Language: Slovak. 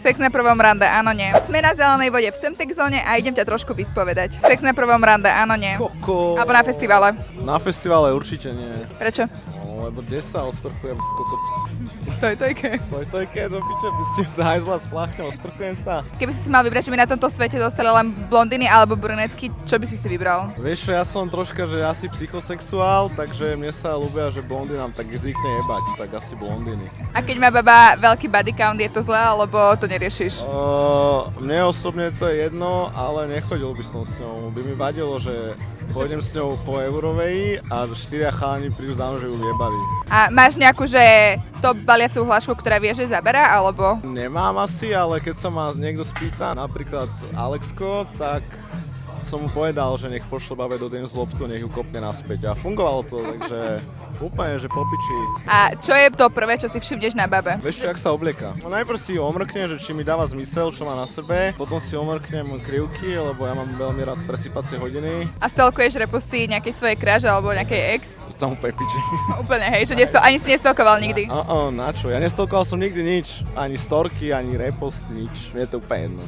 Sex na prvom rande, áno, nie. Sme na zelenej vode v Semtex zóne a idem ťa trošku vyspovedať. Sex na prvom rande, áno, nie. Koko. Alebo na festivale. Na festivale určite nie. Prečo? No, lebo kde sa osprchujem v kokot... Tojke. Tojke, do piče, pustím z hajzla, spláchnem, osprchujem sa. Keby si mal vybrať, že by na tomto svete zostali len blondiny alebo brunetky, čo by si vybral? Vieš čo, ja som troška, že asi psychosexuál, takže mne sa ľúbia, že blondinám tak zvykne jebať, tak asi blondiny. A keď má baba veľký body count, je to zlé, alebo to neriešiš? Mne osobne to je jedno, ale nechodil by som s ňou. By mi vadilo, že pôjdem s ňou po Eurovej a 4 chalani prídu za mnou, že ju jebali. A máš nejakú, že top baliacú hlášku, ktorá vie, že zabera, alebo? Nemám asi, ale keď sa ma niekto spýta, napríklad Alexko, tak som mu povedal, že nech pošle babe do tenis loptu, nech ju kopne naspäť a fungovalo to, takže úplne, že popiči. A čo je to prvé, čo si všimneš na babe? Vieš čo, jak sa oblieka? No najprv si ju omrknem, že či mi dáva zmysel, čo má na sebe, potom si omrknem krivky, lebo ja mám veľmi rád presýpacie hodiny. A stalkuješ reposty nejakej svojej kráže alebo nejakej ex? Tam úplne piči. Úplne, hej, že ani si nestalkoval nikdy. Na čo? Ja nestalkoval som nikdy nič. Ani storky, ani reposty, nič. Mne je to úplne jedno.